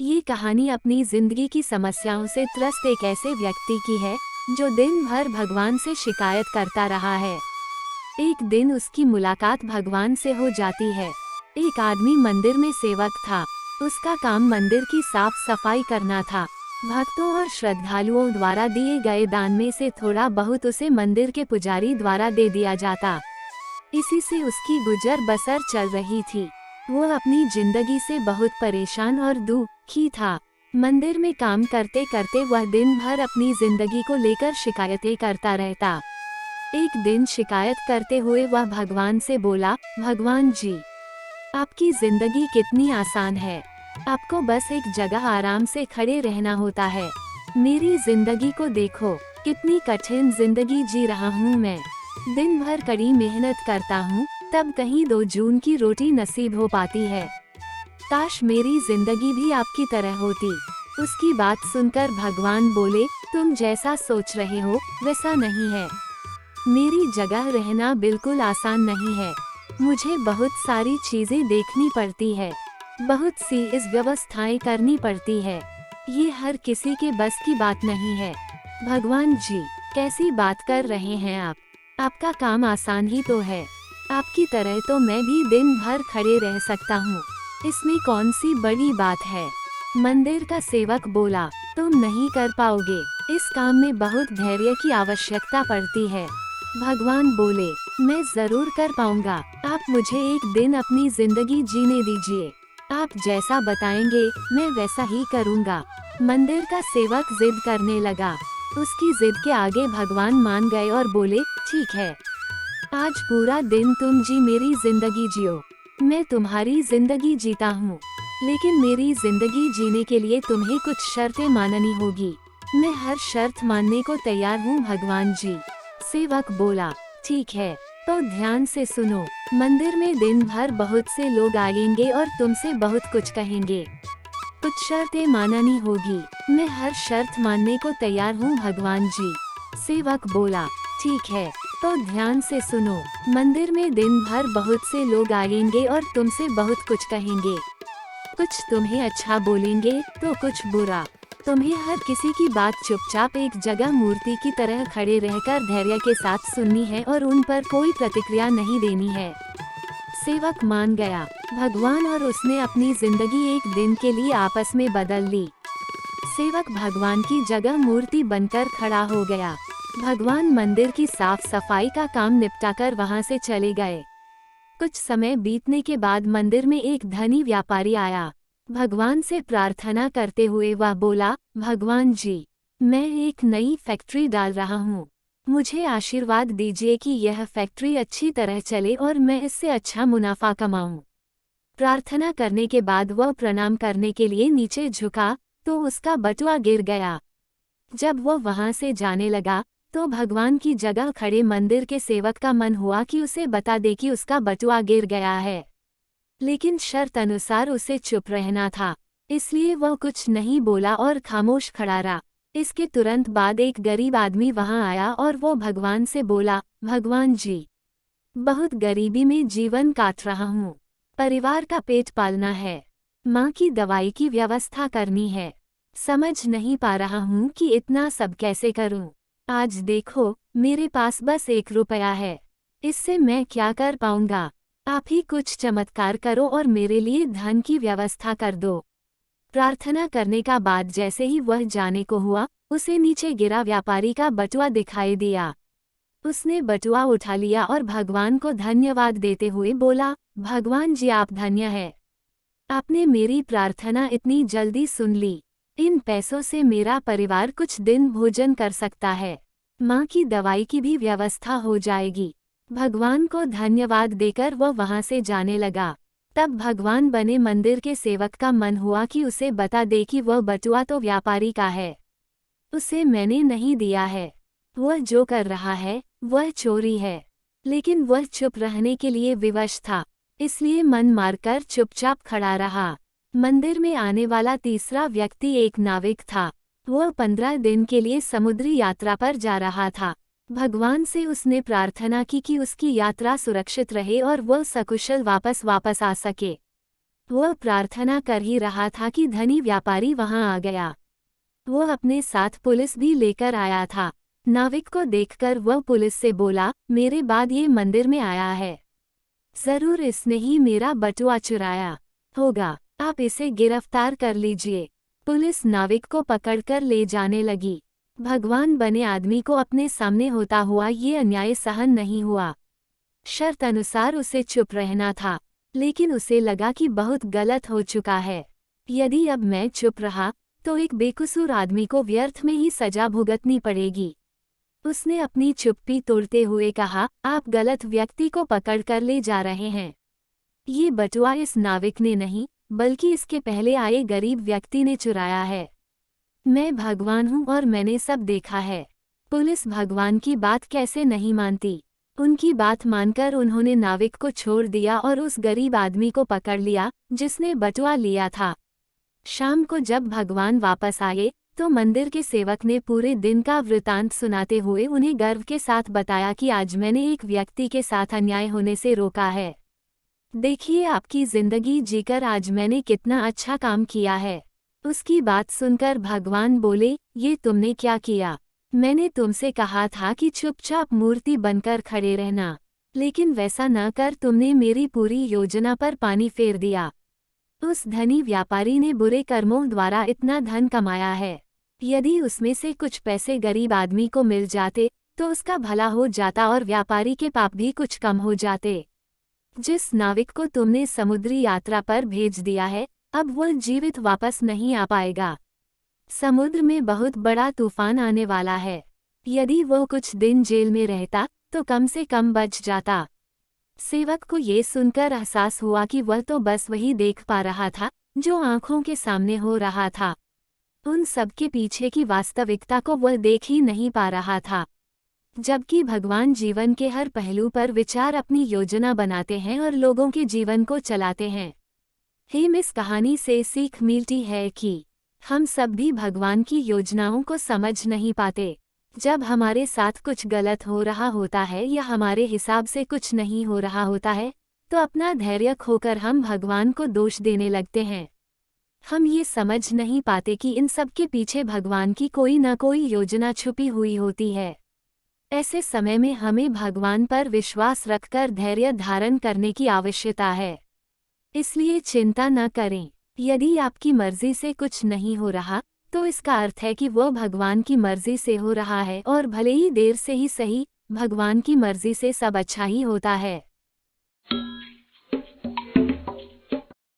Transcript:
ये कहानी अपनी जिंदगी की समस्याओं से त्रस्त एक ऐसे व्यक्ति की है जो दिन भर भगवान से शिकायत करता रहा है। एक दिन उसकी मुलाकात भगवान से हो जाती है। एक आदमी मंदिर में सेवक था। उसका काम मंदिर की साफ सफाई करना था। भक्तों और श्रद्धालुओं द्वारा दिए गए दान में से थोड़ा बहुत उसे मंदिर के पुजारी द्वारा दे दिया जाता। इसी से उसकी गुजर बसर चल रही थी। वो अपनी जिंदगी से बहुत परेशान और दुखी था। मंदिर में काम करते करते वह दिन भर अपनी जिंदगी को लेकर शिकायतें करता रहता। एक दिन शिकायत करते हुए वह भगवान से बोला, भगवान जी, आपकी जिंदगी कितनी आसान है। आपको बस एक जगह आराम से खड़े रहना होता है। मेरी जिंदगी को देखो, कितनी कठिन जिंदगी जी रहा हूँ मैं। दिन भर कड़ी मेहनत करता हूँ, तब कहीं 2 जून की रोटी नसीब हो पाती है। काश मेरी जिंदगी भी आपकी तरह होती। उसकी बात सुनकर भगवान बोले, तुम जैसा सोच रहे हो वैसा नहीं है। मेरी जगह रहना बिल्कुल आसान नहीं है। मुझे बहुत सारी चीजें देखनी पड़ती है, बहुत सी इस व्यवस्थाएं करनी पड़ती है। ये हर किसी के बस की बात नहीं है। भगवान जी, कैसी बात कर रहे हैं आप? आपका काम आसान ही तो है। आपकी तरह तो मैं भी दिन भर खड़े रह सकता हूँ। इसमें कौन सी बड़ी बात है? मंदिर का सेवक बोला, तुम नहीं कर पाओगे। इस काम में बहुत धैर्य की आवश्यकता पड़ती है। भगवान बोले, मैं जरूर कर पाऊंगा। आप मुझे एक दिन अपनी जिंदगी जीने दीजिए। आप जैसा बताएंगे मैं वैसा ही करूंगा। मंदिर का सेवक जिद करने लगा। उसकी जिद के आगे भगवान मान गए और बोले, ठीक है, आज पूरा दिन तुम जी मेरी जिंदगी जियो। मैं तुम्हारी जिंदगी जीता हूँ, लेकिन मेरी जिंदगी जीने के लिए तुम्हें कुछ शर्तें माननी होगी। मैं हर शर्त मानने को तैयार हूँ भगवान जी। सेवक बोला, ठीक है, तो ध्यान से सुनो। मंदिर में दिन भर बहुत से लोग आएंगे और तुमसे बहुत कुछ कहेंगे। कुछ शर्तें माननी होगी। मैं हर शर्त मानने को तैयार हूँ भगवान जी। सेवक बोला, ठीक है, तो ध्यान से सुनो। मंदिर में दिन भर बहुत से लोग आएंगे और तुमसे बहुत कुछ कहेंगे। कुछ तुम्हें अच्छा बोलेंगे तो कुछ बुरा। तुम्हें हर किसी की बात चुपचाप एक जगह मूर्ति की तरह खड़े रहकर धैर्य के साथ सुननी है और उन पर कोई प्रतिक्रिया नहीं देनी है। सेवक मान गया। भगवान और उसने अपनी जिंदगी एक दिन के लिए आपस में बदल ली। सेवक भगवान की जगह मूर्ति बनकर खड़ा हो गया। भगवान मंदिर की साफ सफाई का काम निपटाकर वहां से चले गए। कुछ समय बीतने के बाद मंदिर में एक धनी व्यापारी आया। भगवान से प्रार्थना करते हुए वह बोला, भगवान जी, मैं एक नई फैक्ट्री डाल रहा हूँ। मुझे आशीर्वाद दीजिए कि यह फैक्ट्री अच्छी तरह चले और मैं इससे अच्छा मुनाफा कमाऊं। प्रार्थना करने के बाद वह प्रणाम करने के लिए नीचे झुका तो उसका बटुआ गिर गया। जब वह वहां से जाने लगा तो भगवान की जगह खड़े मंदिर के सेवक का मन हुआ कि उसे बता दे कि उसका बटुआ गिर गया है, लेकिन शर्त अनुसार उसे चुप रहना था। इसलिए वह कुछ नहीं बोला और खामोश खड़ा रहा। इसके तुरंत बाद एक गरीब आदमी वहां आया और वो भगवान से बोला, भगवान जी, बहुत गरीबी में जीवन काट रहा हूँ। परिवार का पेट पालना है, माँ की दवाई की व्यवस्था करनी है। समझ नहीं पा रहा हूँ कि इतना सब कैसे करूँ। आज देखो, मेरे पास बस 1 रुपया है। इससे मैं क्या कर पाऊंगा? आप ही कुछ चमत्कार करो और मेरे लिए धन की व्यवस्था कर दो। प्रार्थना करने का बाद जैसे ही वह जाने को हुआ, उसे नीचे गिरा व्यापारी का बटुआ दिखाई दिया। उसने बटुआ उठा लिया और भगवान को धन्यवाद देते हुए बोला, भगवान जी, आप धन्य है। आपने मेरी प्रार्थना इतनी जल्दी सुन ली। इन पैसों से मेरा परिवार कुछ दिन भोजन कर सकता है। माँ की दवाई की भी व्यवस्था हो जाएगी। भगवान को धन्यवाद देकर वह वहां से जाने लगा। तब भगवान बने मंदिर के सेवक का मन हुआ कि उसे बता दे कि वह बटुआ तो व्यापारी का है, उसे मैंने नहीं दिया है। वह जो कर रहा है वह चोरी है। लेकिन वह चुप रहने के लिए विवश था, इसलिए मन मारकर चुपचाप खड़ा रहा। मंदिर में आने वाला तीसरा व्यक्ति एक नाविक था। वह 15 दिन के लिए समुद्री यात्रा पर जा रहा था। भगवान से उसने प्रार्थना की कि उसकी यात्रा सुरक्षित रहे और वह सकुशल वापस आ सके। वह प्रार्थना कर ही रहा था कि धनी व्यापारी वहां आ गया। वो अपने साथ पुलिस भी लेकर आया था। नाविक को देखकर वह पुलिस से बोला, मेरे बाद ये मंदिर में आया है, जरूर इसने ही मेरा बटुआ चुराया होगा, आप इसे गिरफ्तार कर लीजिए। पुलिस नाविक को पकड़कर ले जाने लगी। भगवान बने आदमी को अपने सामने होता हुआ ये अन्याय सहन नहीं हुआ। शर्त अनुसार उसे चुप रहना था, लेकिन उसे लगा कि बहुत गलत हो चुका है। यदि अब मैं चुप रहा तो एक बेकसूर आदमी को व्यर्थ में ही सजा भुगतनी पड़ेगी। उसने अपनी चुप्पी तोड़ते हुए कहा, आप गलत व्यक्ति को पकड़कर ले जा रहे हैं। ये बटुआ इस नाविक ने नहीं, बल्कि इसके पहले आए गरीब व्यक्ति ने चुराया है। मैं भगवान हूँ और मैंने सब देखा है। पुलिस भगवान की बात कैसे नहीं मानती। उनकी बात मानकर उन्होंने नाविक को छोड़ दिया और उस गरीब आदमी को पकड़ लिया जिसने बटुआ लिया था। शाम को जब भगवान वापस आए तो मंदिर के सेवक ने पूरे दिन का वृतांत सुनाते हुए उन्हें गर्व के साथ बताया कि आज मैंने एक व्यक्ति के साथ अन्याय होने से रोका है। देखिए आपकी जिंदगी जीकर आज मैंने कितना अच्छा काम किया है। उसकी बात सुनकर भगवान बोले, ये तुमने क्या किया? मैंने तुमसे कहा था कि चुपचाप मूर्ति बनकर खड़े रहना, लेकिन वैसा न कर तुमने मेरी पूरी योजना पर पानी फेर दिया। उस धनी व्यापारी ने बुरे कर्मों द्वारा इतना धन कमाया है, यदि उसमें से कुछ पैसे गरीब आदमी को मिल जाते तो उसका भला हो जाता और व्यापारी के पाप भी कुछ कम हो जाते। जिस नाविक को तुमने समुद्री यात्रा पर भेज दिया है, अब वह जीवित वापस नहीं आ पाएगा। समुद्र में बहुत बड़ा तूफान आने वाला है। यदि वो कुछ दिन जेल में रहता तो कम से कम बच जाता। सेवक को ये सुनकर एहसास हुआ कि वह तो बस वही देख पा रहा था जो आंखों के सामने हो रहा था। उन सब के पीछे की वास्तविकता को वह देख ही नहीं पा रहा था। जबकि भगवान जीवन के हर पहलू पर विचार अपनी योजना बनाते हैं और लोगों के जीवन को चलाते हैं। इस कहानी से सीख मिलती है कि हम सब भी भगवान की योजनाओं को समझ नहीं पाते। जब हमारे साथ कुछ गलत हो रहा होता है या हमारे हिसाब से कुछ नहीं हो रहा होता है, तो अपना धैर्य खोकर हम भगवान को दोष देने लगते हैं। हम ये समझ नहीं पाते कि इन सब के पीछे भगवान की कोई न कोई योजना छुपी हुई होती है। ऐसे समय में हमें भगवान पर विश्वास रखकर धैर्य धारण करने की आवश्यकता है। इसलिए चिंता न करें। यदि आपकी मर्जी से कुछ नहीं हो रहा तो इसका अर्थ है कि वह भगवान की मर्जी से हो रहा है, और भले ही देर से ही सही, भगवान की मर्जी से सब अच्छा ही होता है।